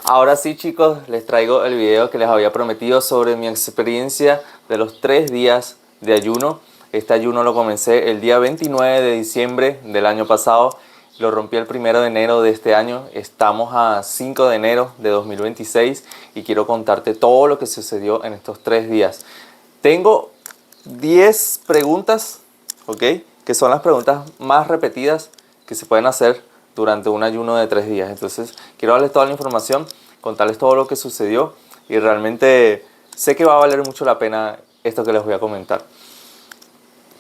Ahora sí, chicos, les traigo el video que les había prometido sobre mi experiencia de los 3 días de ayuno. Este ayuno lo comencé el día 29 de diciembre del año pasado. Lo rompí el 1 de enero de este año. Estamos a 5 de enero de 2026 y quiero contarte todo lo que sucedió en estos 3 días. Tengo 10 preguntas, ¿ok? Que son las preguntas más repetidas que se pueden hacer durante un ayuno de 3 días. Entonces, quiero darles toda la información, contarles todo lo que sucedió y realmente sé que va a valer mucho la pena esto que les voy a comentar.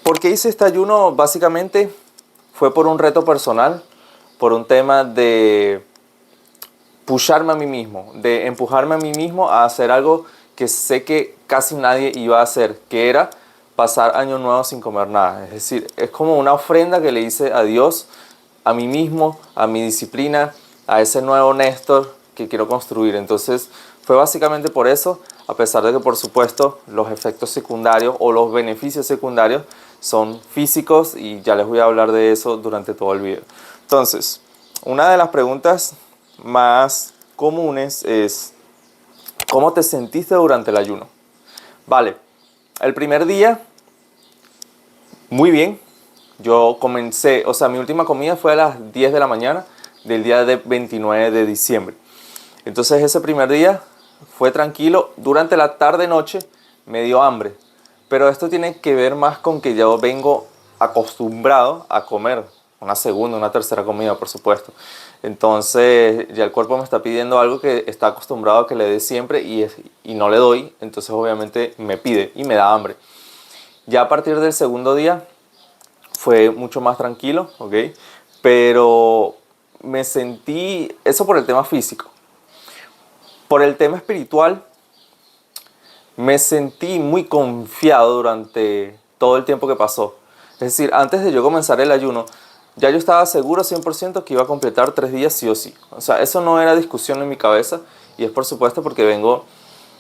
¿Por qué hice este ayuno? Básicamente fue por un reto personal, por un tema de pusharme a mí mismo, de empujarme a mí mismo a hacer algo que sé que casi nadie iba a hacer, que era pasar año nuevo sin comer nada. Es decir, es como una ofrenda que le hice a Dios, a mí mismo, a mi disciplina, a ese nuevo Néstor que quiero construir. Entonces fue básicamente por eso, a pesar de que por supuesto los efectos secundarios o los beneficios secundarios son físicos y ya les voy a hablar de eso durante todo el video. Entonces, una de las preguntas más comunes es ¿cómo te sentiste durante el ayuno? Vale, el primer día, muy bien. Yo comencé, o sea, mi última comida fue a las 10 de la mañana del día de 29 de diciembre. Entonces ese primer día fue tranquilo. Durante la tarde-noche me dio hambre. Pero esto tiene que ver más con que yo vengo acostumbrado a comer una segunda, una tercera comida, por supuesto. Entonces ya el cuerpo me está pidiendo algo que está acostumbrado a que le dé siempre y no le doy. Entonces obviamente me pide y me da hambre. Ya a partir del segundo día fue mucho más tranquilo, ¿ok? Pero me sentí, eso por el tema físico. Por el tema espiritual, me sentí muy confiado durante todo el tiempo que pasó. Es decir, antes de yo comenzar el ayuno, ya yo estaba seguro 100% que iba a completar 3 días sí o sí. O sea, eso no era discusión en mi cabeza y es por supuesto porque vengo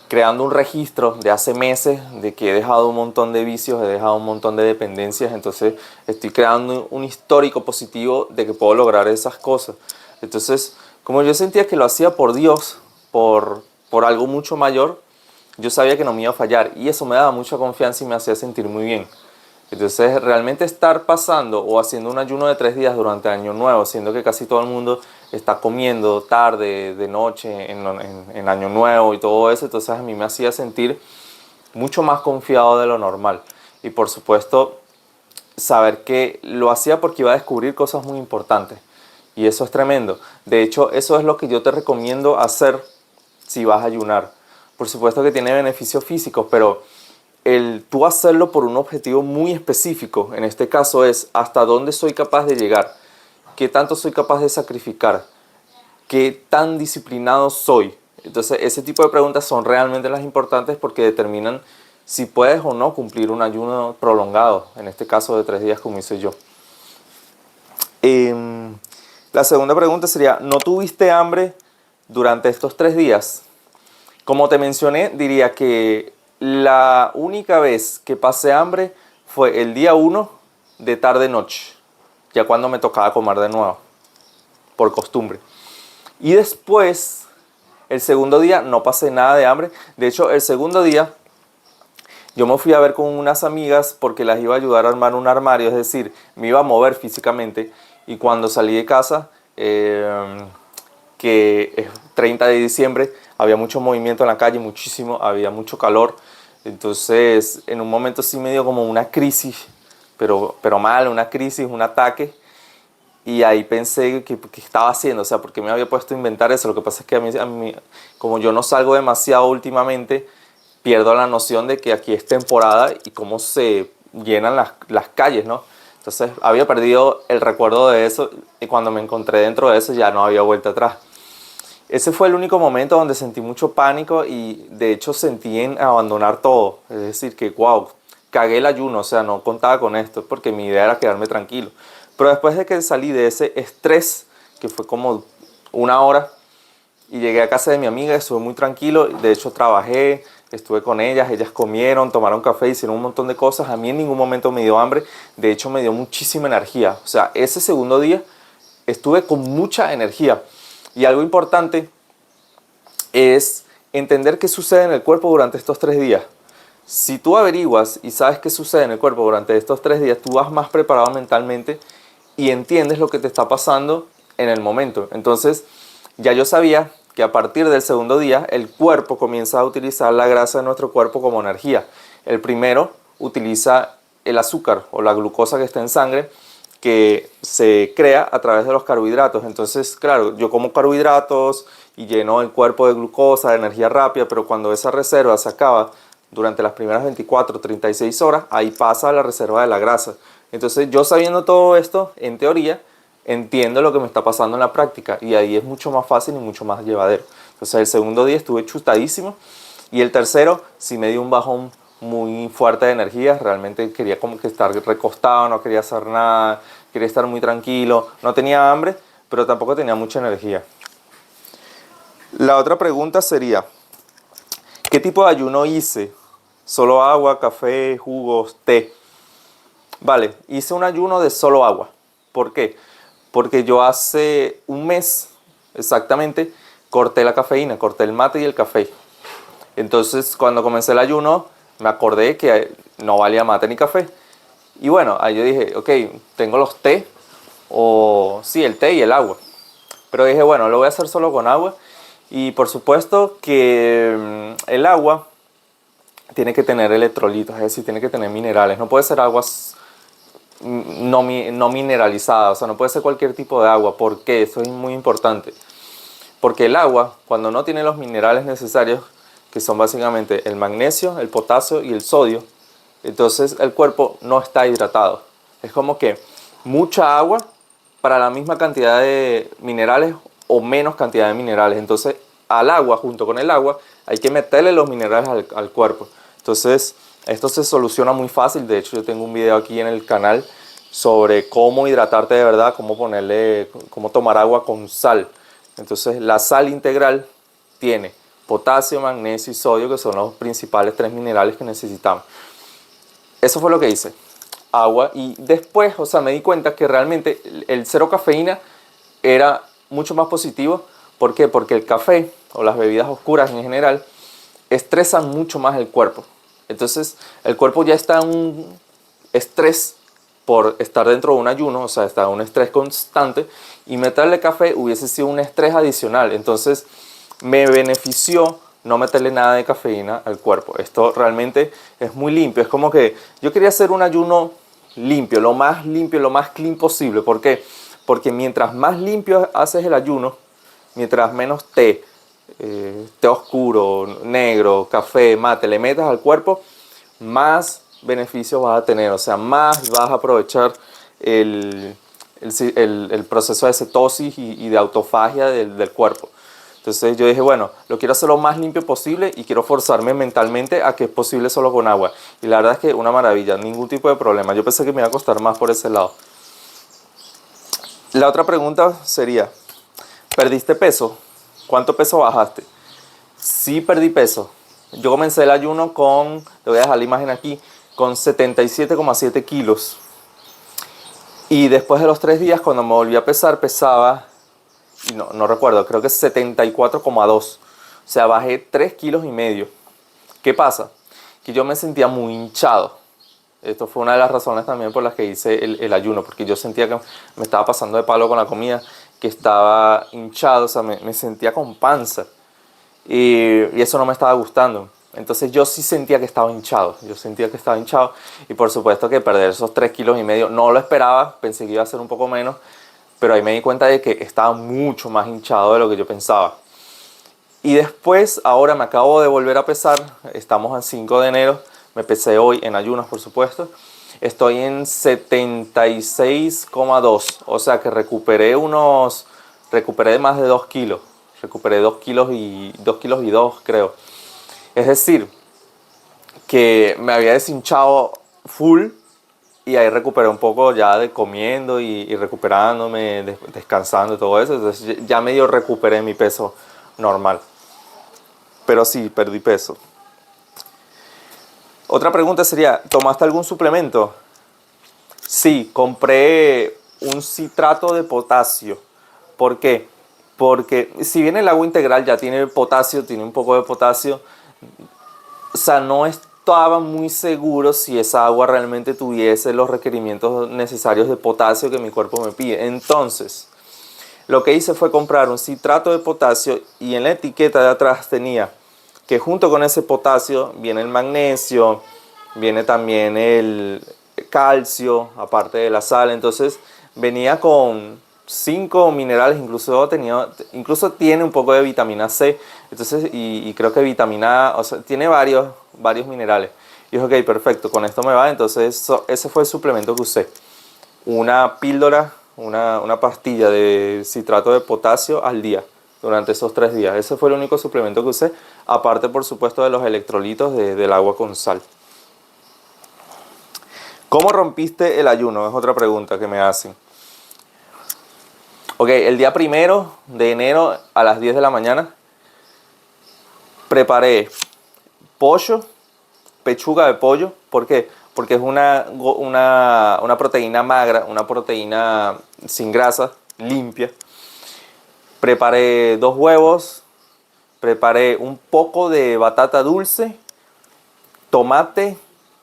creando un registro de hace meses de que he dejado un montón de vicios, he dejado un montón de dependencias, entonces estoy creando un histórico positivo de que puedo lograr esas cosas. Entonces, como yo sentía que lo hacía por Dios, por algo mucho mayor, yo sabía que no me iba a fallar y eso me daba mucha confianza y me hacía sentir muy bien. Entonces, realmente estar pasando o haciendo un ayuno de 3 días durante Año Nuevo, siendo que casi todo el mundo está comiendo tarde, de noche, en Año Nuevo y todo eso, entonces a mí me hacía sentir mucho más confiado de lo normal. Y por supuesto, saber que lo hacía porque iba a descubrir cosas muy importantes. Y eso es tremendo. De hecho, eso es lo que yo te recomiendo hacer si vas a ayunar. Por supuesto que tiene beneficios físicos, pero el tú hacerlo por un objetivo muy específico, en este caso es hasta dónde soy capaz de llegar, qué tanto soy capaz de sacrificar, qué tan disciplinado soy. Entonces ese tipo de preguntas son realmente las importantes porque determinan si puedes o no cumplir un ayuno prolongado, en este caso de 3 días como hice yo. La segunda pregunta sería, ¿no tuviste hambre durante estos 3 días? Como te mencioné, diría que la única vez que pasé hambre fue el día 1 de tarde-noche, ya cuando me tocaba comer de nuevo, por costumbre. Y después, el segundo día, no pasé nada de hambre. De hecho, el segundo día, yo me fui a ver con unas amigas porque las iba a ayudar a armar un armario, es decir, me iba a mover físicamente. Y cuando salí de casa, que es 30 de diciembre, había mucho movimiento en la calle, muchísimo, había mucho calor. Entonces, en un momento sí me dio como una crisis, pero mal, una crisis, un ataque. Y ahí pensé que estaba haciendo, o sea, porque me había puesto a inventar eso. Lo que pasa es que a mí, como yo no salgo demasiado últimamente, pierdo la noción de que aquí es temporada y cómo se llenan las calles, ¿no? Entonces había perdido el recuerdo de eso y cuando me encontré dentro de eso ya no había vuelta atrás. Ese fue el único momento donde sentí mucho pánico y de hecho sentí en abandonar todo. Es decir, que wow, cagué el ayuno, o sea, no contaba con esto porque mi idea era quedarme tranquilo. Pero después de que salí de ese estrés, que fue como 1 hora, y llegué a casa de mi amiga, estuve muy tranquilo, de hecho trabajé, estuve con ellas comieron, tomaron café, hicieron un montón de cosas, a mí en ningún momento me dio hambre, de hecho me dio muchísima energía, o sea, ese segundo día estuve con mucha energía. Y algo importante es entender qué sucede en el cuerpo durante estos 3 días. Si tú averiguas y sabes qué sucede en el cuerpo durante estos 3 días, tú vas más preparado mentalmente y entiendes lo que te está pasando en el momento. Entonces, ya yo sabía que a partir del segundo día, el cuerpo comienza a utilizar la grasa de nuestro cuerpo como energía. El primero utiliza el azúcar o la glucosa que está en sangre, que se crea a través de los carbohidratos. Entonces, claro, yo como carbohidratos y lleno el cuerpo de glucosa, de energía rápida, pero cuando esa reserva se acaba durante las primeras 24 o 36 horas, ahí pasa a la reserva de la grasa. Entonces, yo sabiendo todo esto, en teoría, entiendo lo que me está pasando en la práctica y ahí es mucho más fácil y mucho más llevadero. Entonces, el segundo día estuve chutadísimo y el tercero sí me dio un bajón muy fuerte de energía. Realmente quería como que estar recostado, no quería hacer nada, quería estar muy tranquilo. No tenía hambre, pero tampoco tenía mucha energía. La otra pregunta sería, ¿qué tipo de ayuno hice? ¿Solo agua, café, jugos, té? Vale, hice un ayuno de solo agua. ¿Por qué? Porque yo hace un mes exactamente corté la cafeína, corté el mate y el café. Entonces, cuando comencé el ayuno, me acordé que no valía mate ni café. Y bueno, ahí yo dije, ok, tengo los té, o sí, el té y el agua. Pero dije, bueno, lo voy a hacer solo con agua. Y por supuesto que el agua tiene que tener electrolitos, es decir, tiene que tener minerales. No puede ser aguas no mineralizada, o sea, no puede ser cualquier tipo de agua. ¿Por qué? Eso es muy importante. Porque el agua, cuando no tiene los minerales necesarios, que son básicamente el magnesio, el potasio y el sodio, entonces el cuerpo no está hidratado. Es como que mucha agua para la misma cantidad de minerales o menos cantidad de minerales. Entonces al agua, junto con el agua, hay que meterle los minerales al cuerpo. Entonces esto se soluciona muy fácil. De hecho, yo tengo un video aquí en el canal sobre cómo hidratarte de verdad, cómo tomar agua con sal. Entonces la sal integral tiene potasio, magnesio y sodio, que son los principales 3 minerales que necesitamos. Eso fue lo que hice, agua. Y después, o sea, me di cuenta que realmente el cero cafeína era mucho más positivo. ¿Por qué? Porque el café o las bebidas oscuras en general estresan mucho más el cuerpo. Entonces el cuerpo ya está en un estrés por estar dentro de un ayuno, o sea, está en un estrés constante, y meterle café hubiese sido un estrés adicional. Entonces me benefició no meterle nada de cafeína al cuerpo. Esto realmente es muy limpio. Es como que yo quería hacer un ayuno limpio, lo más clean posible. ¿Por qué? Porque mientras más limpio haces el ayuno, mientras menos té oscuro, negro, café, mate le metas al cuerpo, más beneficios vas a tener. O sea, más vas a aprovechar el proceso de cetosis y de autofagia del cuerpo. Entonces yo dije, bueno, lo quiero hacer lo más limpio posible y quiero forzarme mentalmente a que es posible solo con agua. Y la verdad es que una maravilla, ningún tipo de problema. Yo pensé que me iba a costar más por ese lado. La otra pregunta sería, ¿perdiste peso? ¿Cuánto peso bajaste? Sí, perdí peso. Yo comencé el ayuno con, te voy a dejar la imagen aquí, con 77,7 kilos. Y después de los 3 días, cuando me volví a pesar, pesaba, y no recuerdo, creo que 74,2. O sea, bajé 3 kilos y medio. ¿Qué pasa? Que yo me sentía muy hinchado. Esto fue una de las razones también por las que hice el ayuno, porque yo sentía que me estaba pasando de palo con la comida, que estaba hinchado, o sea, me sentía con panza. Y eso no me estaba gustando. Entonces yo sí sentía que estaba hinchado. Y por supuesto que perder esos 3 kilos y medio no lo esperaba. Pensé que iba a ser un poco menos. Pero ahí me di cuenta de que estaba mucho más hinchado de lo que yo pensaba. Y después, ahora me acabo de volver a pesar. Estamos a 5 de enero. Me pesé hoy en ayunas, por supuesto. Estoy en 76,2. O sea que recuperé más de 2 kilos. Recuperé 2 kilos y 2, creo. Es decir, que me había deshinchado full y ahí recuperé un poco ya de comiendo y recuperándome, descansando y todo eso. Entonces ya medio recuperé mi peso normal. Pero sí, perdí peso. Otra pregunta sería, ¿tomaste algún suplemento? Sí, compré un citrato de potasio. ¿Por qué? Porque si bien el agua integral ya tiene potasio, tiene un poco de potasio, o sea, no estaba muy seguro si esa agua realmente tuviese los requerimientos necesarios de potasio que mi cuerpo me pide. Entonces, lo que hice fue comprar un citrato de potasio y en la etiqueta de atrás tenía que junto con ese potasio viene el magnesio, viene también el calcio, aparte de la sal. Entonces venía con 5 minerales, incluso tiene un poco de vitamina C. Entonces, y creo que vitamina A, o sea, tiene varios minerales. Y dije, ok, perfecto, con esto me va. Entonces ese fue el suplemento que usé. Una píldora, una pastilla de citrato de potasio al día durante esos 3 días. Ese fue el único suplemento que usé, aparte por supuesto de los electrolitos del agua con sal. ¿Cómo rompiste el ayuno? Es otra pregunta que me hacen. Ok, el día 1 de enero a las 10 de la mañana preparé pollo, pechuga de pollo. ¿Por qué? Porque es una proteína magra, una proteína sin grasa, limpia. Preparé 2 huevos, preparé un poco de batata dulce, tomate,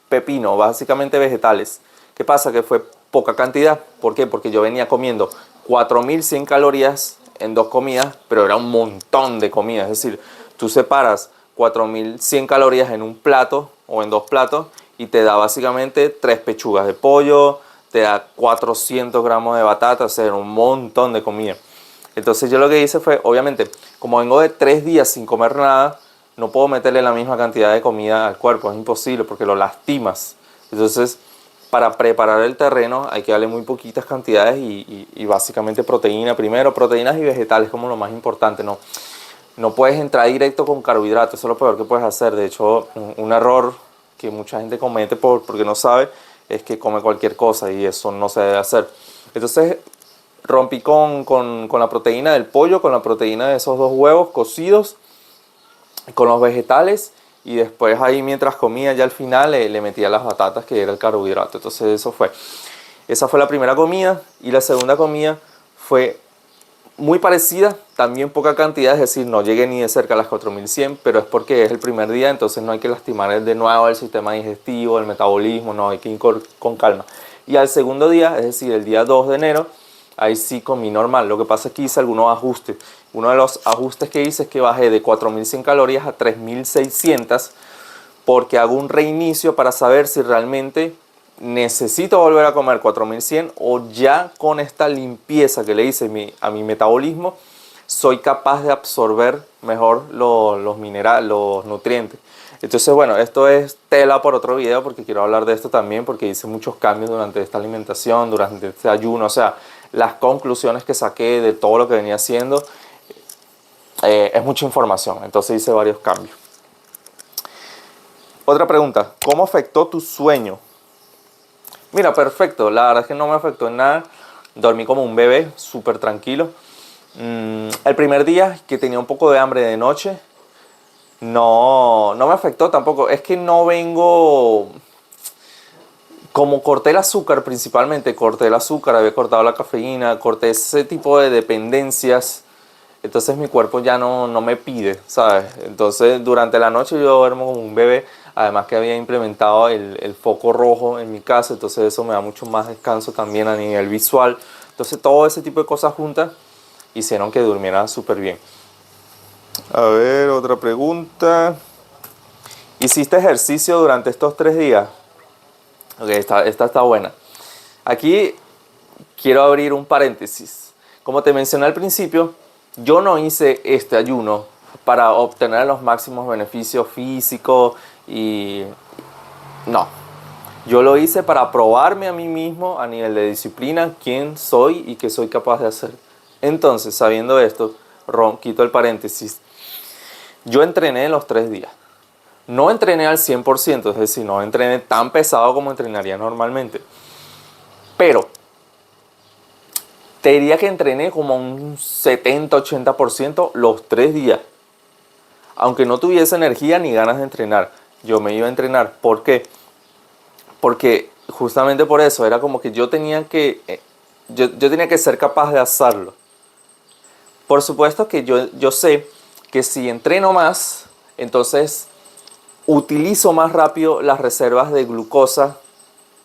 pepino, básicamente vegetales. ¿Qué pasa? Que fue poca cantidad. ¿Por qué? Porque yo venía comiendo 4100 calorías en 2 comidas, pero era un montón de comida. Es decir, tú separas 4100 calorías en un plato o en 2 platos y te da básicamente 3 pechugas de pollo, te da 400 gramos de batata, o sea, era un montón de comida. Entonces yo lo que hice fue, obviamente, como vengo de 3 días sin comer nada, no puedo meterle la misma cantidad de comida al cuerpo, es imposible porque lo lastimas. Entonces, para preparar el terreno hay que darle muy poquitas cantidades y básicamente proteína primero, proteínas y vegetales como lo más importante. No puedes entrar directo con carbohidratos, eso es lo peor que puedes hacer. De hecho, un error que mucha gente comete porque no sabe es que come cualquier cosa y eso no se debe hacer. Entonces, rompí con la proteína del pollo, con la proteína de esos 2 huevos cocidos, con los vegetales y después ahí mientras comía ya al final le metía las batatas que era el carbohidrato. Entonces esa fue la primera comida y la segunda comida fue muy parecida, también poca cantidad, es decir, no llegué ni de cerca a las 4100, pero es porque es el primer día, entonces no hay que lastimar de nuevo el sistema digestivo, el metabolismo, no, hay que ir con calma. Y al segundo día, es decir, el día 2 de enero, ahí sí comí normal. Lo que pasa es que hice algunos ajustes. Uno de los ajustes que hice es que bajé de 4100 calorías a 3600 porque hago un reinicio para saber si realmente necesito volver a comer 4100 o ya con esta limpieza que le hice a mi metabolismo soy capaz de absorber mejor los minerales, los nutrientes. Entonces, bueno, esto es tela por otro video porque quiero hablar de esto también porque hice muchos cambios durante esta alimentación, durante este ayuno, o sea, las conclusiones que saqué de todo lo que venía haciendo, es mucha información, entonces hice varios cambios. Otra pregunta, ¿cómo afectó tu sueño? Mira, perfecto, la verdad es que no me afectó en nada, dormí como un bebé, súper tranquilo. El primer día que tenía un poco de hambre de noche, no me afectó tampoco, es que no vengo... Como corté el azúcar principalmente, corté el azúcar, había cortado la cafeína, corté ese tipo de dependencias, entonces mi cuerpo ya no me pide, ¿sabes? Entonces durante la noche yo duermo como un bebé, además que había implementado el foco rojo en mi casa, entonces eso me da mucho más descanso también a nivel visual. Entonces todo ese tipo de cosas juntas hicieron que durmiera súper bien. A ver, otra pregunta. ¿Hiciste ejercicio durante estos 3 días? Ok, esta está buena. Aquí quiero abrir un paréntesis. Como te mencioné al principio, yo no hice este ayuno para obtener los máximos beneficios físicos y no. Yo lo hice para probarme a mí mismo a nivel de disciplina quién soy y qué soy capaz de hacer. Entonces, sabiendo esto, quito el paréntesis. Yo entrené los 3 días. No entrené al 100%, es decir, no entrené tan pesado como entrenaría normalmente. Pero te diría que entrené como un 70-80% los 3 días. Aunque no tuviese energía ni ganas de entrenar, yo me iba a entrenar. ¿Por qué? Porque justamente por eso era como que yo tenía que ser capaz de hacerlo. Por supuesto que yo sé que si entreno más, entonces utilizo más rápido las reservas de glucosa,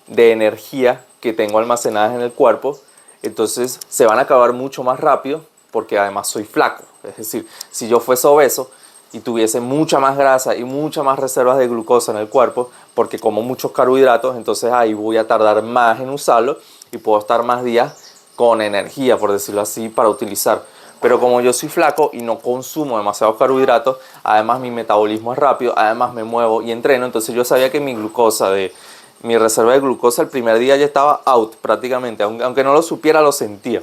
de energía que tengo almacenadas en el cuerpo, entonces se van a acabar mucho más rápido porque además soy flaco. Es decir, si yo fuese obeso y tuviese mucha más grasa y muchas más reservas de glucosa en el cuerpo, porque como muchos carbohidratos, entonces ahí voy a tardar más en usarlo y puedo estar más días con energía, por decirlo así, para utilizar. Pero como yo soy flaco y no consumo demasiados carbohidratos, además mi metabolismo es rápido, además me muevo y entreno, entonces yo sabía que mi reserva de glucosa el primer día ya estaba out prácticamente, aunque no lo supiera, lo sentía.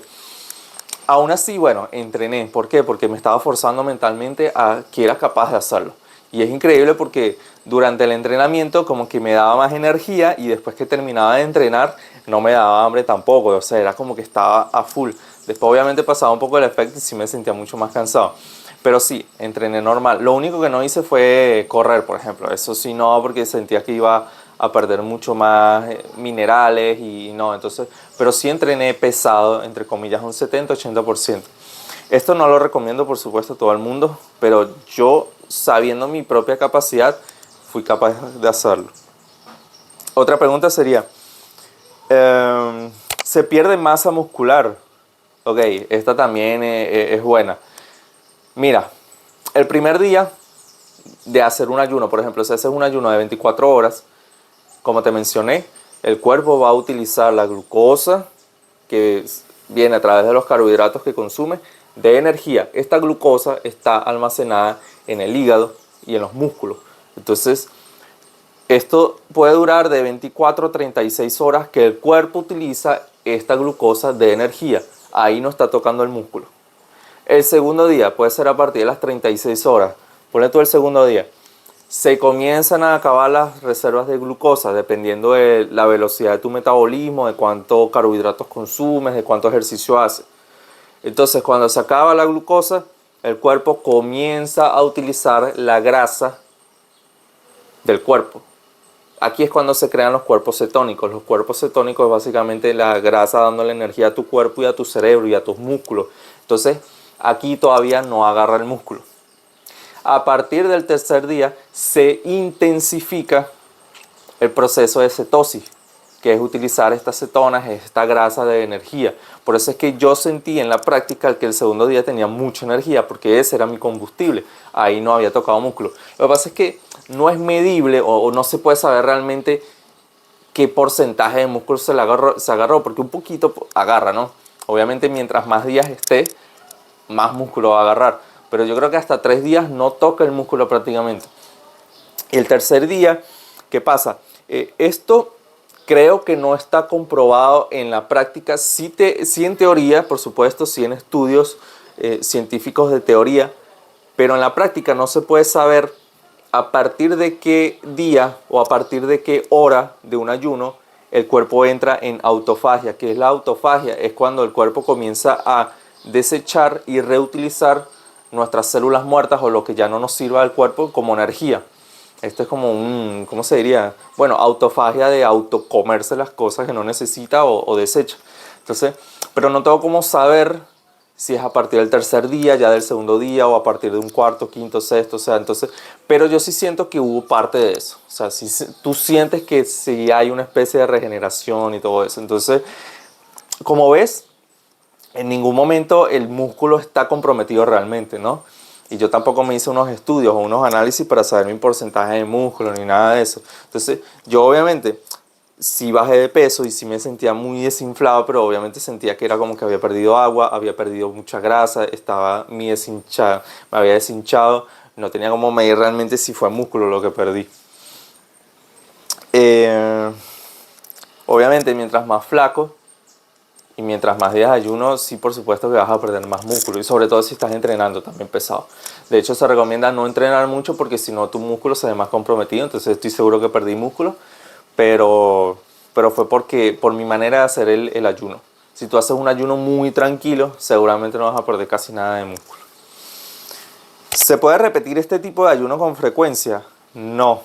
Aún así, bueno, entrené. ¿Por qué? Porque me estaba forzando mentalmente a que era capaz de hacerlo. Y es increíble porque durante el entrenamiento como que me daba más energía y después que terminaba de entrenar no me daba hambre tampoco. O sea, era como que estaba a full. Después obviamente pasaba un poco el efecto y sí me sentía mucho más cansado. Pero sí, entrené normal. Lo único que no hice fue correr, por ejemplo. Eso sí no, porque sentía que iba a perder mucho más minerales y no, entonces, pero sí entrené pesado, entre comillas, un 70-80%. Esto no lo recomiendo, por supuesto, a todo el mundo, pero yo, sabiendo mi propia capacidad, fui capaz de hacerlo. Otra pregunta sería, ¿se pierde masa muscular? Ok, esta también es buena. Mira, el primer día de hacer un ayuno, por ejemplo, si haces un ayuno de 24 horas, como te mencioné, el cuerpo va a utilizar la glucosa que viene a través de los carbohidratos que consume de energía. Esta glucosa está almacenada en el hígado y en los músculos. Entonces, esto puede durar de 24 a 36 horas que el cuerpo utiliza esta glucosa de energía. Ahí no está tocando el músculo. El segundo día puede ser a partir de las 36 horas. Ponle tú el segundo día. Se comienzan a acabar las reservas de glucosa dependiendo de la velocidad de tu metabolismo, de cuánto carbohidratos consumes, de cuánto ejercicio haces. Entonces, cuando se acaba la glucosa, el cuerpo comienza a utilizar la grasa del cuerpo. Aquí es cuando se crean los cuerpos cetónicos. Los cuerpos cetónicos es básicamente la grasa dándole energía a tu cuerpo y a tu cerebro y a tus músculos. Entonces, aquí todavía no agarra el músculo. A partir del tercer día se intensifica el proceso de cetosis, que es utilizar estas cetonas, esta grasa de energía. Por eso es que yo sentí en la práctica que el segundo día tenía mucha energía, porque ese era mi combustible. Ahí no había tocado músculo. Lo que pasa es que no es medible o no se puede saber realmente qué porcentaje de músculo se agarró, porque un poquito agarra, ¿no? Obviamente mientras más días esté, más músculo va a agarrar. Pero yo creo que hasta 3 días no toca el músculo prácticamente. Y el tercer día, ¿qué pasa? Esto creo que no está comprobado en la práctica. Sí en teoría, por supuesto, sí en estudios científicos de teoría, pero en la práctica no se puede saber a partir de qué día o a partir de qué hora de un ayuno el cuerpo entra en autofagia. ¿Qué es la autofagia? Es cuando el cuerpo comienza a desechar y reutilizar nuestras células muertas o lo que ya no nos sirva al cuerpo como energía. Esto es como ¿cómo se diría? Bueno, autofagia de autocomerse las cosas que no necesita o desecha. Entonces, pero no tengo cómo saber si es a partir del tercer día, ya del segundo día, o a partir de un cuarto, quinto, sexto, o sea, entonces, pero yo sí siento que hubo parte de eso. O sea, si tú sientes que sí hay una especie de regeneración y todo eso. Entonces, como ves, en ningún momento el músculo está comprometido realmente, ¿no? Y yo tampoco me hice unos estudios o unos análisis para saber mi porcentaje de músculo ni nada de eso. Entonces, yo obviamente sí bajé de peso y sí me sentía muy desinflado, pero obviamente sentía que era como que había perdido agua, había perdido mucha grasa, estaba me había deshinchado, no tenía como medir realmente si fue músculo lo que perdí. Obviamente, mientras más flaco, y mientras más días de ayuno, sí, por supuesto que vas a perder más músculo. Y sobre todo si estás entrenando también pesado. De hecho, se recomienda no entrenar mucho porque si no tu músculo se ve más comprometido. Entonces estoy seguro que perdí músculo. Pero fue por mi manera de hacer el ayuno. Si tú haces un ayuno muy tranquilo, seguramente no vas a perder casi nada de músculo. ¿Se puede repetir este tipo de ayuno con frecuencia? No.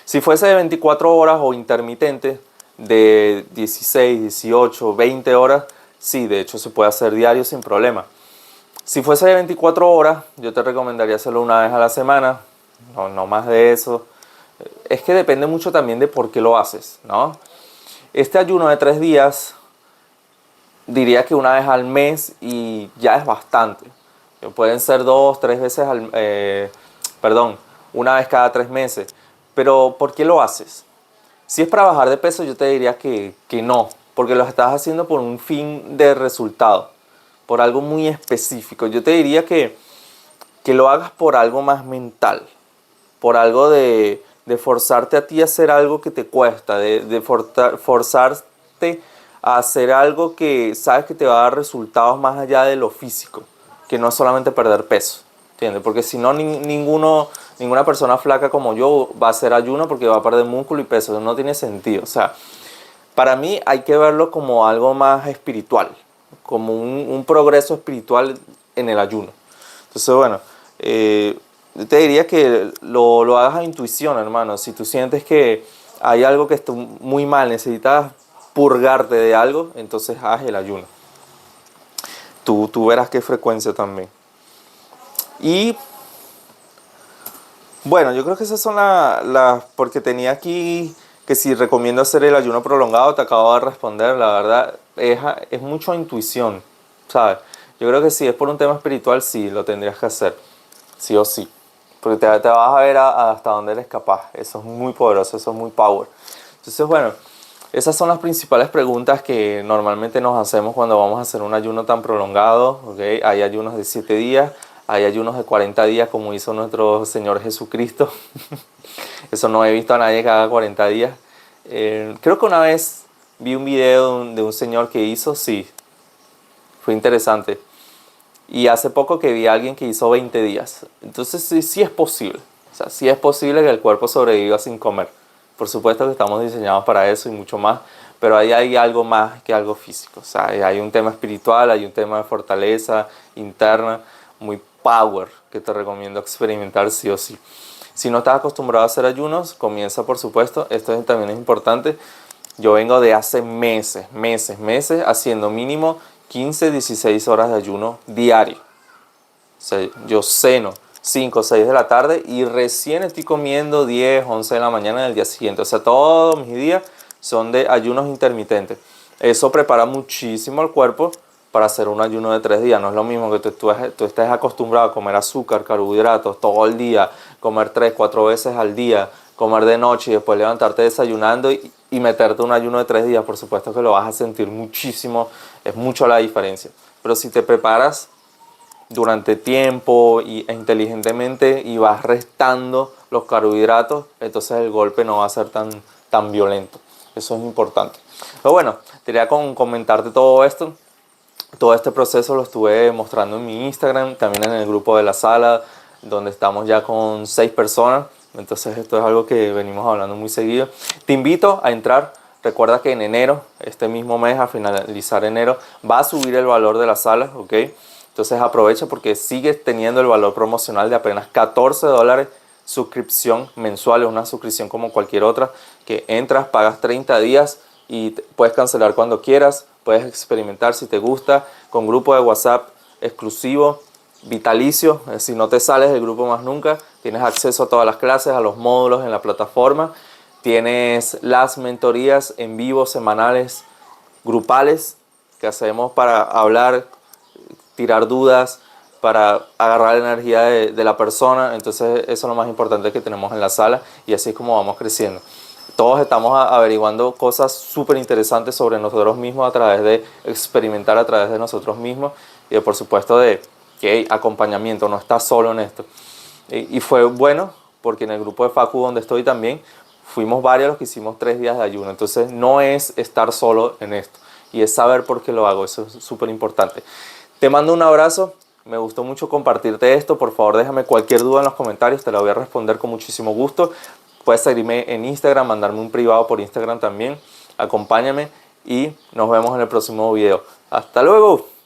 Si fuese de 24 horas o intermitente, de 16, 18, 20 horas, sí, de hecho se puede hacer diario sin problema. Si fuese de 24 horas, yo te recomendaría hacerlo una vez a la semana, no más de eso. Es que depende mucho también de por qué lo haces, ¿no? Este ayuno de 3 días, diría que una vez al mes y ya es bastante. Pueden ser 2, 3 veces perdón, una vez cada 3 meses. Pero ¿por qué lo haces? Si es para bajar de peso, yo te diría que no, porque lo estás haciendo por un fin de resultado, por algo muy específico. Yo te diría que lo hagas por algo más mental, por algo de forzarte a ti a hacer algo que te cuesta, de forzarte a hacer algo que sabes que te va a dar resultados más allá de lo físico, que no es solamente perder peso, ¿entiendes? Porque si no, ninguna persona flaca como yo va a hacer ayuno porque va a perder músculo y peso, eso no tiene sentido. O sea, para mí hay que verlo como algo más espiritual, como un progreso espiritual en el ayuno. Entonces, bueno, yo te diría que lo hagas a intuición, hermano. Si tú sientes que hay algo que está muy mal, necesitas purgarte de algo, entonces haz el ayuno. Tú verás qué frecuencia también. Y bueno, yo creo que esas son las porque tenía aquí que si recomiendo hacer el ayuno prolongado, te acabo de responder, la verdad, es mucho intuición, ¿sabes? Yo creo que si es por un tema espiritual, sí, lo tendrías que hacer, sí o sí. Porque te vas a ver hasta dónde eres capaz. Eso es muy poderoso, eso es muy power. Entonces, bueno, esas son las principales preguntas que normalmente nos hacemos cuando vamos a hacer un ayuno tan prolongado. ¿Okay? Hay ayunos de 7 días, hay ayunos de 40 días como hizo nuestro Señor Jesucristo. Eso no he visto a nadie que haga 40 días. Creo que una vez vi un video de un señor que hizo, sí, fue interesante. Y hace poco que vi a alguien que hizo 20 días. Entonces sí es posible. O sea, sí es posible que el cuerpo sobreviva sin comer. Por supuesto que estamos diseñados para eso y mucho más. Pero ahí hay algo más que algo físico. O sea, hay un tema espiritual, hay un tema de fortaleza interna, muy power, que te recomiendo experimentar sí o sí. Si no estás acostumbrado a hacer ayunos, comienza por supuesto. Esto también es importante. Yo vengo de hace meses haciendo mínimo 15, 16 horas de ayuno diario. O sea, yo ceno 5 o 6 de la tarde y recién estoy comiendo 10, 11 de la mañana del día siguiente. O sea, todos mis días son de ayunos intermitentes. Eso prepara muchísimo al cuerpo para hacer un ayuno de 3 días. No es lo mismo que tú estés acostumbrado a comer azúcar, carbohidratos todo el día, comer 3, 4 veces al día, comer de noche y después levantarte desayunando y meterte un ayuno de 3 días. Por supuesto que lo vas a sentir muchísimo, es mucho la diferencia. Pero si te preparas durante tiempo e inteligentemente y vas restando los carbohidratos, entonces el golpe no va a ser tan violento. Eso es importante. Pero bueno, quería comentarte todo esto. Todo este proceso lo estuve mostrando en mi Instagram, también en el grupo de la sala, donde estamos ya con 6 personas. Entonces esto es algo que venimos hablando muy seguido. Te invito a entrar. Recuerda que en enero, este mismo mes, a finalizar enero, va a subir el valor de la sala, ¿ok? Entonces aprovecha porque sigues teniendo el valor promocional de apenas $14. Suscripción mensual, es una suscripción como cualquier otra, que entras, pagas 30 días y puedes cancelar cuando quieras, puedes experimentar si te gusta, con grupo de WhatsApp exclusivo, vitalicio, si no te sales del grupo más nunca, tienes acceso a todas las clases, a los módulos en la plataforma, tienes las mentorías en vivo semanales, grupales, que hacemos para hablar, tirar dudas, para agarrar la energía de la persona. Entonces eso es lo más importante que tenemos en la sala y así es como vamos creciendo. Todos estamos averiguando cosas súper interesantes sobre nosotros mismos a través de experimentar a través de nosotros mismos y por supuesto de que hay acompañamiento, no estás solo en esto. Y fue bueno porque en el grupo de Facu donde estoy también fuimos varios los que hicimos 3 días de ayuno. Entonces no es estar solo en esto y es saber por qué lo hago, eso es súper importante. Te mando un abrazo, me gustó mucho compartirte esto, por favor déjame cualquier duda en los comentarios, te la voy a responder con muchísimo gusto. Puedes seguirme en Instagram, mandarme un privado por Instagram también, acompáñame y nos vemos en el próximo video. ¡Hasta luego!